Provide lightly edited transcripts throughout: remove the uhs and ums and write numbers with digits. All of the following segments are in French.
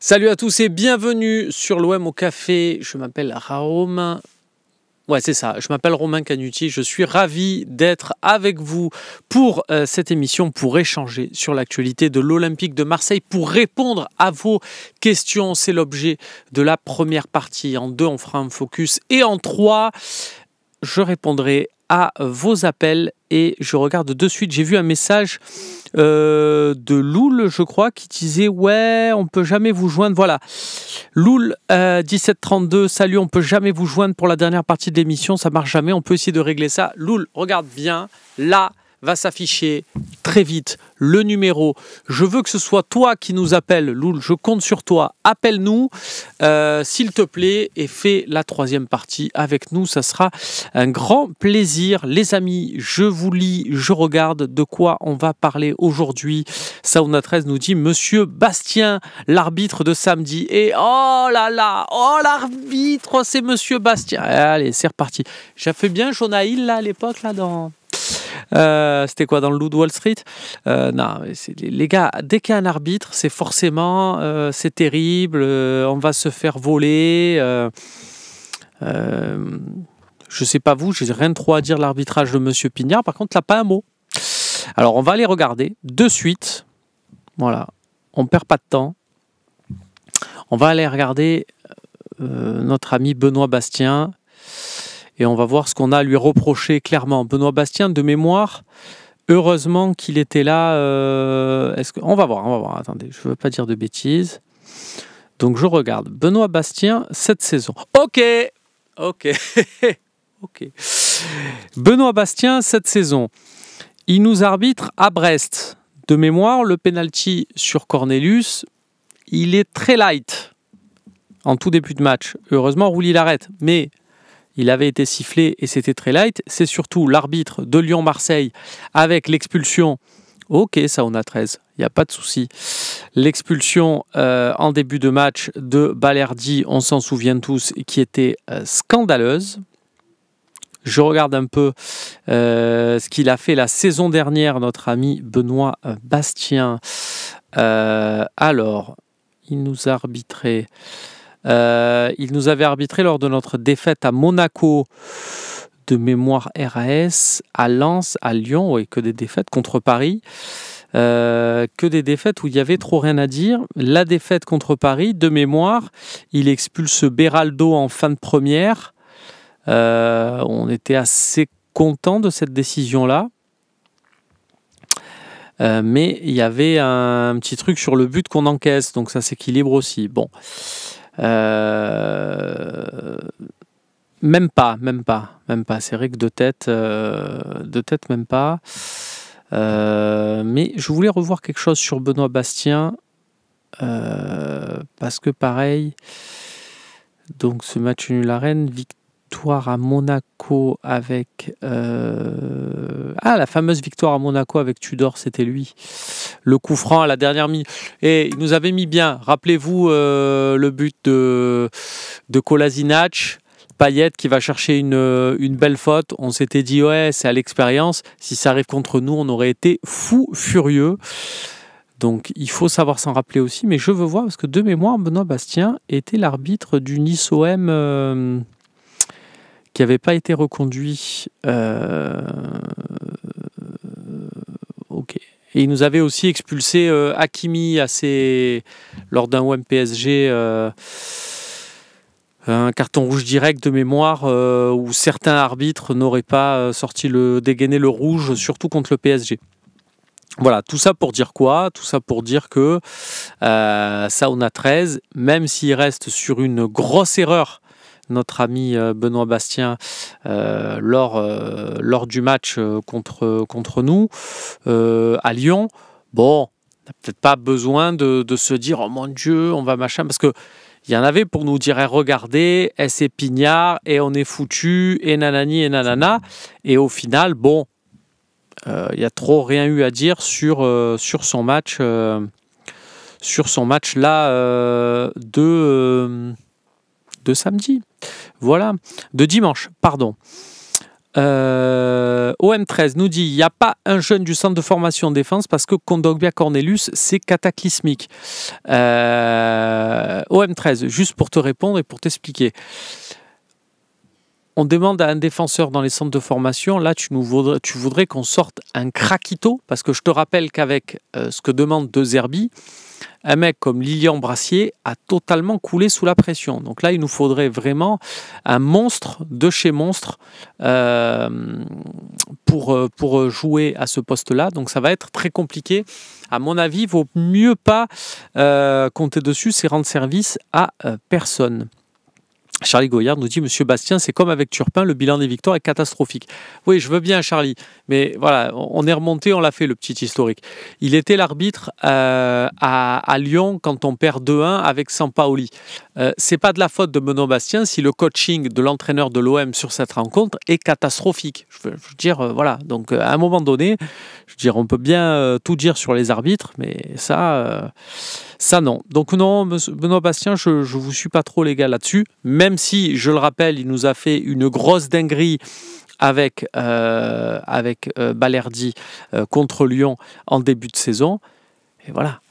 Salut à tous et bienvenue sur l'OM au café. Je m'appelle Romain. Ouais, c'est ça. Je m'appelle Romain Canuti. Je suis ravi d'être avec vous pour cette émission, pour échanger sur l'actualité de l'Olympique de Marseille, pour répondre à vos questions. C'est l'objet de la première partie. En 2, on fera un focus. Et en 3, je répondrai à vos appels. Et je regarde de suite. J'ai vu un message de Loul, je crois, qui disait ouais, on peut jamais vous joindre. Voilà, Loul 1732, salut, on peut jamais vous joindre pour la dernière partie de l'émission, ça marche jamais, on peut essayer de régler ça. Loul, regarde bien, là va s'afficher très vite le numéro. Je veux que ce soit toi qui nous appelles, Loul, je compte sur toi. Appelle-nous, s'il te plaît, et fais la troisième partie avec nous. Ça sera un grand plaisir. Les amis, je vous lis, je regarde de quoi on va parler aujourd'hui. Sauna 13 nous dit Monsieur Bastien, l'arbitre de samedi. Et oh là là, oh l'arbitre, c'est Monsieur Bastien. Allez, c'est reparti. J'ai fait bien Jonah Hill là à l'époque là dans... c'était quoi dans le Loup de Wall Street? Non, les gars, dès qu'il y a un arbitre, c'est forcément c'est terrible, on va se faire voler. Je sais pas vous, j'ai rien de trop à dire l'arbitrage de Monsieur Pignard. Par contre, là, pas un mot. Alors, on va aller regarder de suite. Voilà, on perd pas de temps. On va aller regarder notre ami Benoît Bastien. Et on va voir ce qu'on a à lui reprocher clairement. Benoît Bastien, de mémoire, heureusement qu'il était là. On va voir. Attendez, je ne veux pas dire de bêtises. Donc je regarde. Benoît Bastien, cette saison. Ok. Benoît Bastien, cette saison. Il nous arbitre à Brest. De mémoire, le penalty sur Cornelius, il est très light en tout début de match. Heureusement, Rouly l'arrête. Mais... il avait été sifflé et c'était très light. C'est surtout l'arbitre de Lyon-Marseille avec l'expulsion. Ok, Sauna 13, il n'y a pas de souci. L'expulsion en début de match de Balerdi, on s'en souvient tous, qui était scandaleuse. Je regarde un peu ce qu'il a fait la saison dernière, notre ami Benoît Bastien. Alors, il nous a arbitré... il nous avait arbitré lors de notre défaite à Monaco, de mémoire RAS, à Lens, à Lyon, oui, que des défaites contre Paris, que des défaites où il y avait trop rien à dire. La défaite contre Paris, de mémoire, il expulse Beraldo en fin de première. On était assez content de cette décision-là. Mais il y avait un petit truc sur le but qu'on encaisse, donc ça s'équilibre aussi. Bon. Même pas. C'est vrai que de tête, même pas. Mais je voulais revoir quelque chose sur Benoît Bastien, parce que pareil, donc ce match nul à Rennes, victoire à Monaco avec... la fameuse victoire à Monaco avec Tudor, c'était lui. Le coup franc à la dernière minute. Et il nous avait mis bien. Rappelez-vous le but de Kolasinac, Payet qui va chercher une belle faute. On s'était dit, ouais, c'est à l'expérience. Si ça arrive contre nous, on aurait été fou furieux. Donc il faut savoir s'en rappeler aussi. Mais je veux voir, parce que de mémoire, Benoît Bastien était l'arbitre du Nice-OM... qui n'avait pas été reconduit. Ok. Et il nous avait aussi expulsé Hakimi lors d'un OM PSG, un carton rouge direct de mémoire, où certains arbitres n'auraient pas dégainé le rouge, surtout contre le PSG. Voilà, tout ça pour dire quoi? Tout ça pour dire que Sauna 13, même s'il reste sur une grosse erreur, notre ami Benoît Bastien, lors du match contre nous à Lyon, bon, on n'a peut-être pas besoin de se dire oh mon Dieu, on va machin, parce que il y en avait pour nous dire regardez, c'est Pignard et on est foutu et nanani et nanana, et au final, bon, il y a trop rien eu à dire sur son match là de samedi. Voilà, de dimanche, pardon. OM13 nous dit, il n'y a pas un jeune du centre de formation en défense parce que Kondogbia Cornelius, c'est cataclysmique. OM13, juste pour te répondre et pour t'expliquer. On demande à un défenseur dans les centres de formation, là tu voudrais qu'on sorte un craquito, parce que je te rappelle qu'avec ce que demande De Zerbi, un mec comme Lilian Brassier a totalement coulé sous la pression. Donc là, il nous faudrait vraiment un monstre de chez monstre pour jouer à ce poste-là. Donc ça va être très compliqué. À mon avis, il vaut mieux pas compter dessus, c'est rendre service à personne. Charlie Goyard nous dit, Monsieur Bastien, c'est comme avec Turpin, le bilan des victoires est catastrophique. Oui, je veux bien, Charlie, mais voilà, on est remonté, on l'a fait, le petit historique. Il était l'arbitre à Lyon quand on perd 2-1 avec Sampaoli. C'est pas de la faute de Benoît Bastien si le coaching de l'entraîneur de l'OM sur cette rencontre est catastrophique. Je veux dire, voilà. Donc, à un moment donné, je veux dire, on peut bien tout dire sur les arbitres, mais ça non. Donc non, Benoît Bastien, je vous suis pas trop les gars là-dessus, même si, je le rappelle, il nous a fait une grosse dinguerie avec Balerdi contre Lyon en début de saison. Et voilà,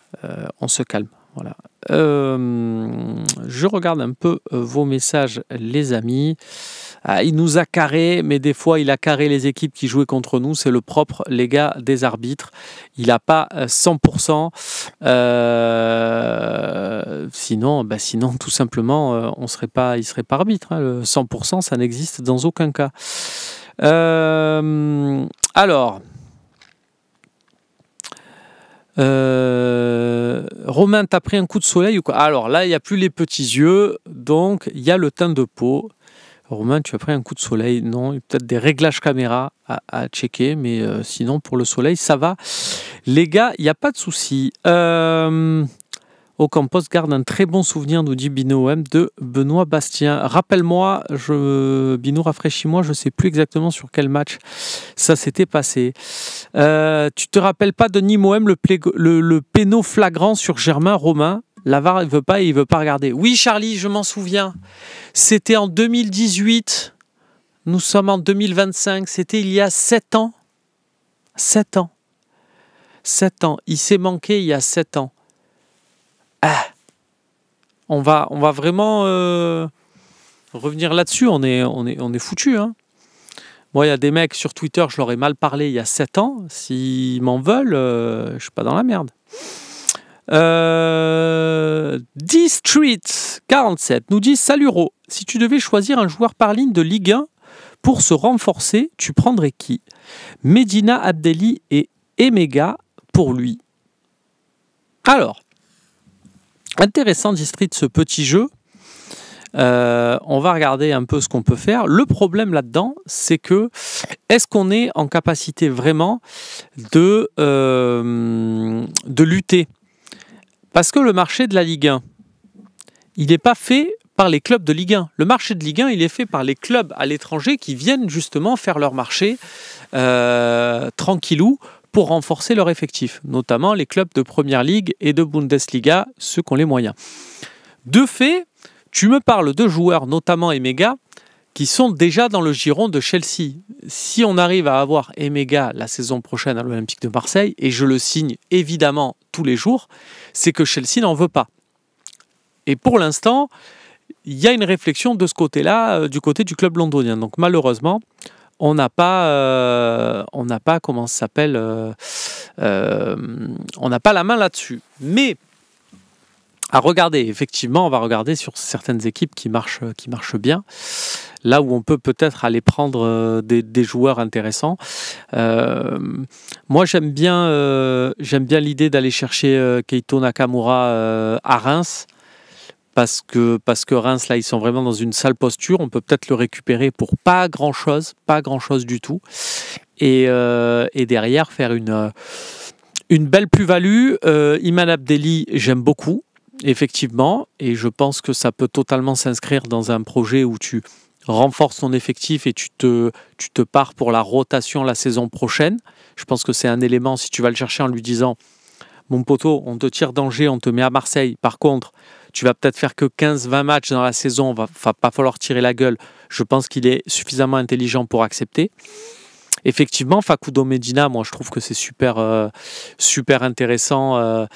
on se calme. Voilà. Je regarde un peu vos messages, les amis. Il nous a carré, mais des fois, il a carré les équipes qui jouaient contre nous. C'est le propre, les gars, des arbitres. Il n'a pas 100%. Sinon, tout simplement, il ne serait pas arbitre. Hein. Le 100%, ça n'existe dans aucun cas. Alors... Romain, t'as pris un coup de soleil ou quoi? Alors là, il n'y a plus les petits yeux, donc il y a le teint de peau. Romain, tu as pris un coup de soleil? Non, il y a peut-être des réglages caméra à checker, mais sinon pour le soleil, ça va. Les gars, il n'y a pas de souci. Ocampos garde un très bon souvenir, nous dit Bino OM, de Benoît Bastien. Rappelle-moi, Bino, rafraîchis-moi, je ne sais plus exactement sur quel match ça s'était passé. Tu te rappelles pas de Nîmes OM, le péno flagrant sur Germain Romain? La VAR, il veut pas regarder. Oui, Charlie, je m'en souviens. C'était en 2018. Nous sommes en 2025. C'était il y a 7 ans. 7 ans. 7 ans. Il s'est manqué il y a 7 ans. On va vraiment revenir là-dessus. On est foutus. Hein. Moi, il y a des mecs sur Twitter, je leur ai mal parlé il y a 7 ans. S'ils m'en veulent, je ne suis pas dans la merde. D-Street 47 nous dit: Salut Ro, si tu devais choisir un joueur par ligne de Ligue 1 pour se renforcer, tu prendrais qui? Medina, Abdelli et Emega pour lui. Alors, intéressant D-Street, ce petit jeu. On va regarder un peu ce qu'on peut faire. Le problème là-dedans, c'est que est-ce qu'on est en capacité vraiment de lutter? Parce que le marché de la Ligue 1, il n'est pas fait par les clubs de Ligue 1. Le marché de Ligue 1, il est fait par les clubs à l'étranger qui viennent justement faire leur marché tranquillou pour renforcer leur effectif, notamment les clubs de Première Ligue et de Bundesliga, ceux qui ont les moyens. De fait, tu me parles de joueurs, notamment Emega, qui sont déjà dans le giron de Chelsea. Si on arrive à avoir Emega la saison prochaine à l'Olympique de Marseille, et je le signe évidemment tous les jours, c'est que Chelsea n'en veut pas. Et pour l'instant, il y a une réflexion de ce côté-là, du côté du club londonien. Donc malheureusement, on n'a pas, comment ça s'appelle, on n'a pas la main là-dessus. Mais à regarder, effectivement, on va regarder sur certaines équipes qui marchent bien. Là où on peut peut-être aller prendre des joueurs intéressants. Moi, j'aime bien l'idée d'aller chercher Keito Nakamura à Reims. Parce que Reims, là, ils sont vraiment dans une sale posture. On peut peut-être le récupérer pour pas grand-chose du tout. Et derrière, faire une belle plus-value. Iman Abdelli, j'aime beaucoup, effectivement. Et je pense que ça peut totalement s'inscrire dans un projet où tu renforces ton effectif et tu te pars pour la rotation la saison prochaine. Je pense que c'est un élément, si tu vas le chercher en lui disant « Mon poteau, on te tire d'Angers, on te met à Marseille. Par contre, tu vas peut-être faire que 15-20 matchs dans la saison, va pas falloir tirer la gueule. » Je pense qu'il est suffisamment intelligent pour accepter. effectivement, Facundo Medina, moi je trouve que c'est super intéressant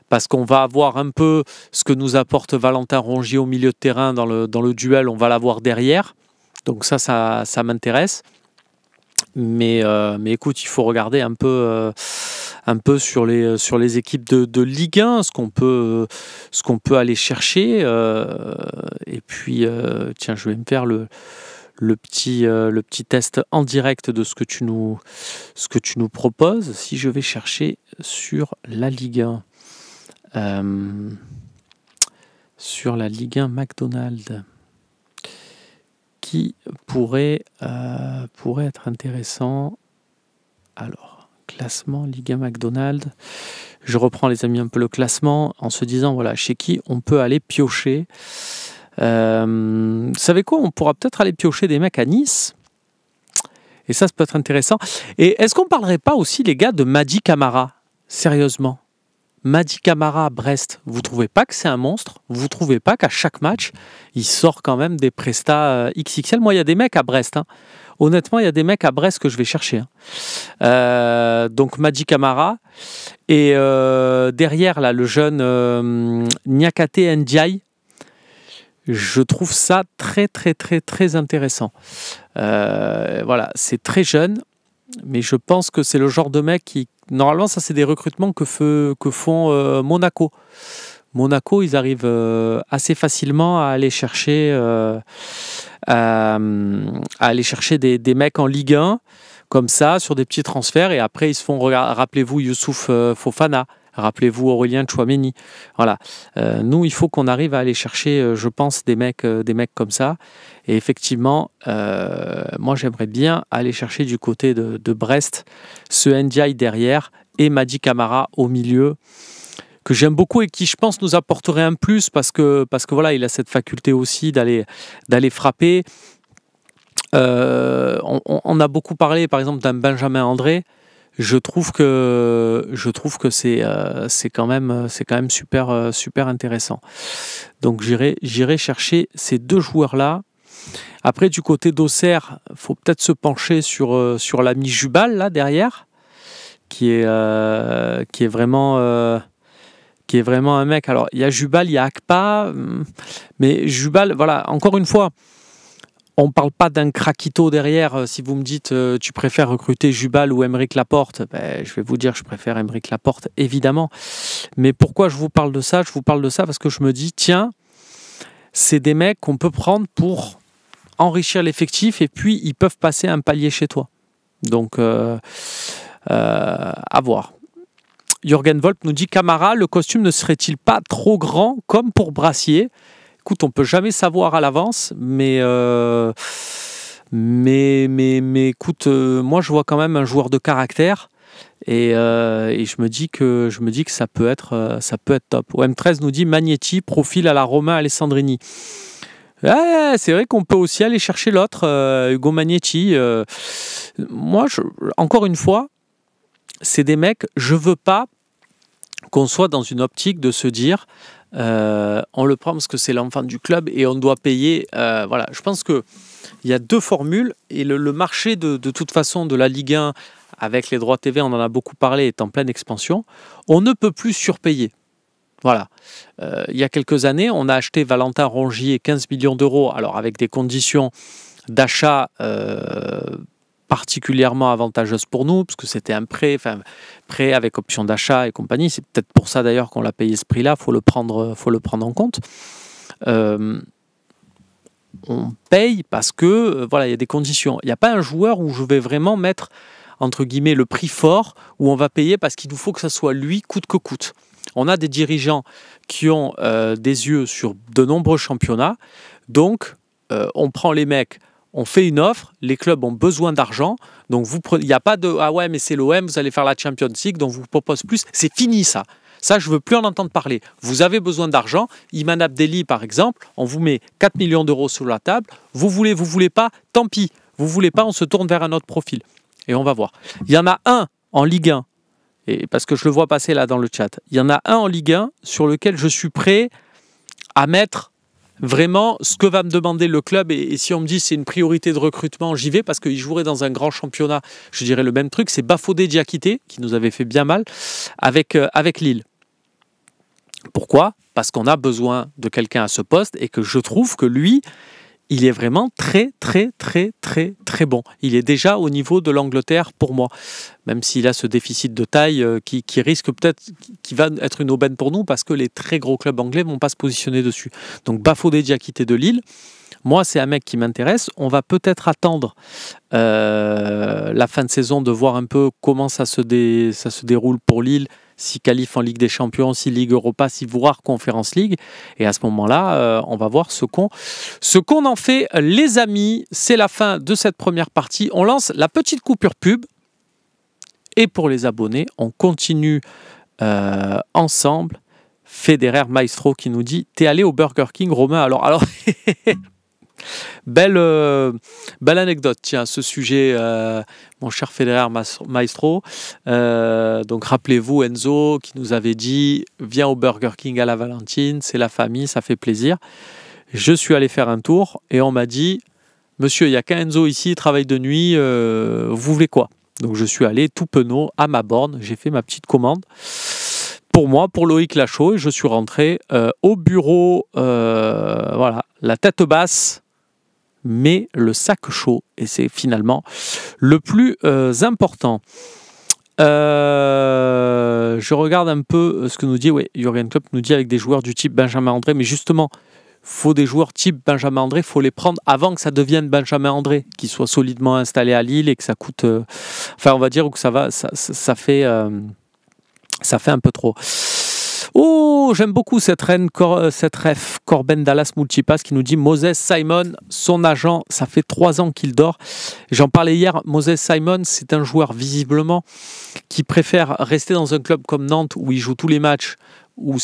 parce qu'on va avoir un peu ce que nous apporte Valentin Rongier au milieu de terrain dans le duel, on va l'avoir derrière. Donc ça m'intéresse. Mais écoute, il faut regarder un peu sur les équipes de Ligue 1, ce qu'on peut aller chercher. Et puis, tiens, je vais me faire le petit test en direct de ce que tu nous proposes. Si je vais chercher sur la Ligue 1, sur la Ligue 1 McDonald's, qui pourrait être intéressant. Alors, classement Ligue 1 McDonald's. Je reprends, les amis, un peu le classement en se disant, voilà, chez qui on peut aller piocher. Vous savez quoi, on pourra peut-être aller piocher des mecs à Nice. Et ça peut être intéressant. Et est-ce qu'on ne parlerait pas aussi, les gars, de Mady Camara? Sérieusement. Mady Camara à Brest, vous ne trouvez pas que c'est un monstre? Vous ne trouvez pas qu'à chaque match, il sort quand même des prestats XXL? Moi, il y a des mecs à Brest. Honnêtement, il y a des mecs à Brest que je vais chercher. Donc, Mady Camara. Et derrière, là, le jeune Niakate Ndiaye. Je trouve ça très intéressant. Voilà, c'est très jeune, mais je pense que c'est le genre de mec qui... Normalement, ça, c'est des recrutements que font Monaco. Monaco, ils arrivent assez facilement à aller chercher, des mecs en Ligue 1, comme ça, sur des petits transferts, et après, ils se font... Rappelez-vous Youssouf Fofana. Rappelez-vous Aurélien Tchouaméni. Voilà. Nous, il faut qu'on arrive à aller chercher, je pense, des mecs comme ça. Et effectivement, moi, j'aimerais bien aller chercher du côté de Brest ce Ndiaye derrière et Mady Camara au milieu, que j'aime beaucoup et qui, je pense, nous apporterait un plus parce que voilà, il a cette faculté aussi d'aller frapper. On a beaucoup parlé, par exemple, d'un Benjamin André. Je trouve que c'est quand même super intéressant. Donc j'irai chercher ces deux joueurs-là. Après, du côté d'Auxerre, il faut peut-être se pencher sur l'ami Jubal là derrière, qui est vraiment un mec. Alors il y a Jubal, il y a Akpa, mais Jubal, voilà, encore une fois. On ne parle pas d'un craquito derrière. Si vous me dites tu préfères recruter Jubal ou Aymeric Laporte, je vais vous dire je préfère Aymeric Laporte, évidemment. Mais pourquoi je vous parle de ça? Je vous parle de ça parce que je me dis, tiens, c'est des mecs qu'on peut prendre pour enrichir l'effectif et puis ils peuvent passer un palier chez toi. Donc, à voir. Jürgen Volp nous dit, Camara, le costume ne serait-il pas trop grand comme pour Brassier? Écoute, on ne peut jamais savoir à l'avance, mais écoute, moi je vois quand même un joueur de caractère et je me dis que ça peut être top. OM13 nous dit Magnetti, profil à la Romain Alessandrini. Ouais, c'est vrai qu'on peut aussi aller chercher l'autre, Hugo Magnetti. Moi, encore une fois, c'est des mecs, je veux pas qu'on soit dans une optique de se dire on le prend parce que c'est l'enfant du club et on doit payer. Voilà, je pense qu'il y a deux formules et le marché de toute façon de la Ligue 1 avec les droits TV, on en a beaucoup parlé, est en pleine expansion. On ne peut plus surpayer. Voilà. Il y a quelques années, on a acheté Valentin Rongier 15 millions d'euros, alors avec des conditions d'achat particulièrement avantageuses pour nous, parce que c'était un prêt avec option d'achat et compagnie. C'est peut-être pour ça d'ailleurs qu'on l'a payé ce prix-là, faut le prendre en compte. On paye parce que voilà, il y a des conditions. Il n'y a pas un joueur où je vais vraiment mettre entre guillemets le prix fort, où on va payer parce qu'il nous faut que ça soit lui coûte que coûte. On a des dirigeants qui ont des yeux sur de nombreux championnats, donc on prend les mecs. On fait une offre, les clubs ont besoin d'argent, donc il n'y a pas de « Ah ouais, mais c'est l'OM, vous allez faire la Champions League, donc je vous propose plus ». C'est fini ça. Ça, je ne veux plus en entendre parler. Vous avez besoin d'argent. Iman Abdelli, par exemple, on vous met 4 millions d'euros sur la table. Vous voulez pas, tant pis. Vous voulez pas, on se tourne vers un autre profil. Et on va voir. Il y en a un en Ligue 1, et parce que je le vois passer là dans le chat. Il y en a un en Ligue 1 sur lequel je suis prêt à mettre Vraiment, ce que va me demander le club, et si on me dit c'est une priorité de recrutement, j'y vais parce qu'il jouerait dans un grand championnat, je dirais le même truc, c'est Bafodé Diakité, qui nous avait fait bien mal, avec Lille. Pourquoi ? Parce qu'on a besoin de quelqu'un à ce poste et que je trouve que lui, il est vraiment très, très, très, très, très bon. Il est déjà au niveau de l'Angleterre pour moi, même s'il a ce déficit de taille qui risque peut-être, qui va être une aubaine pour nous parce que les très gros clubs anglais ne vont pas se positionner dessus. Donc Bafodé Diakité de Lille, moi c'est un mec qui m'intéresse. On va peut-être attendre la fin de saison de voir un peu comment ça se déroule pour Lille, si qualifie en Ligue des Champions, si Ligue Europa, si voire Conference League. Et à ce moment-là, on va voir ce qu'on en fait. Les amis, c'est la fin de cette première partie. On lance la petite coupure pub. Et pour les abonnés, on continue ensemble. Federer Maestro qui nous dit « T'es allé au Burger King, Romain ?» Alors belle anecdote, tiens, ce sujet, mon cher Federer Maestro. Donc rappelez-vous Enzo qui nous avait dit viens au Burger King à la Valentine, c'est la famille, ça fait plaisir. Je suis allé faire un tour et on m'a dit monsieur, il n'y a qu'un Enzo ici, il travaille de nuit, vous voulez quoi? Donc je suis allé tout penaud à ma borne, j'ai fait ma petite commande pour moi, pour Loïc Lachaud, et je suis rentré au bureau, voilà, la tête basse, mais le sac chaud, et c'est finalement le plus important. Je regarde un peu ce que nous dit, Jürgen Klopp nous dit avec des joueurs du type Benjamin André, mais justement, faut des joueurs type Benjamin André, faut les prendre avant que ça devienne Benjamin André, qui soit solidement installé à Lille et que ça coûte, enfin on va dire que ça fait un peu trop. Oh, j'aime beaucoup cette ref Corben Dallas Multipass qui nous dit Moses Simon, son agent, ça fait 3 ans qu'il dort. J'en parlais hier, Moses Simon, c'est un joueur visiblement qui préfère rester dans un club comme Nantes où il joue tous les matchs, où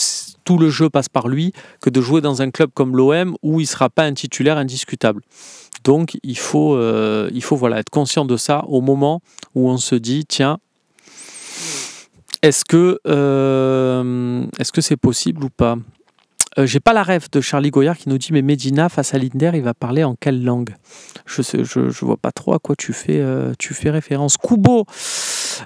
tout le jeu passe par lui, que de jouer dans un club comme l'OM où il ne sera pas un titulaire indiscutable. Donc il faut voilà, être conscient de ça au moment où on se dit tiens, est-ce que c'est possible ou pas? J'ai pas la ref de Charlie Goyard qui nous dit mais Medina face à l'Inter il va parler en quelle langue? Je vois pas trop à quoi tu fais référence. Kubo,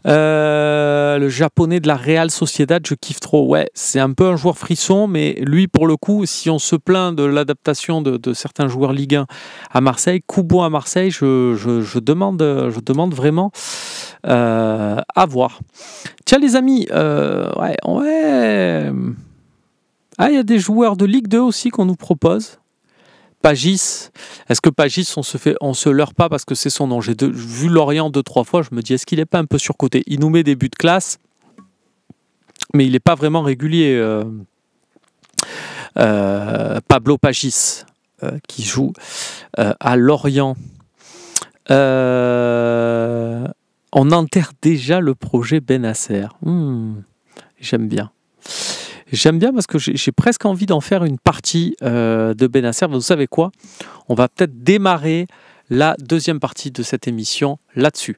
le japonais de la Real Sociedad, je kiffe trop. Ouais, c'est un peu un joueur frisson, mais lui pour le coup, si on se plaint de l'adaptation de certains joueurs Ligue 1 à Marseille, Kubo à Marseille, je demande vraiment à voir. Tiens les amis, ah, il y a des joueurs de Ligue 2 aussi qu'on nous propose. Pagis. Est-ce que Pagis, on se leurre pas parce que c'est son nom? J'ai vu Lorient 2-3 fois, je me dis, est-ce qu'il n'est pas un peu surcoté? Il nous met des buts de classe, mais il n'est pas vraiment régulier. Pablo Pagis, qui joue à Lorient. On enterre déjà le projet Bennacer. J'aime bien. J'aime bien parce que j'ai presque envie d'en faire une partie de Bennacer. Vous savez quoi? On va peut-être démarrer la deuxième partie de cette émission là-dessus.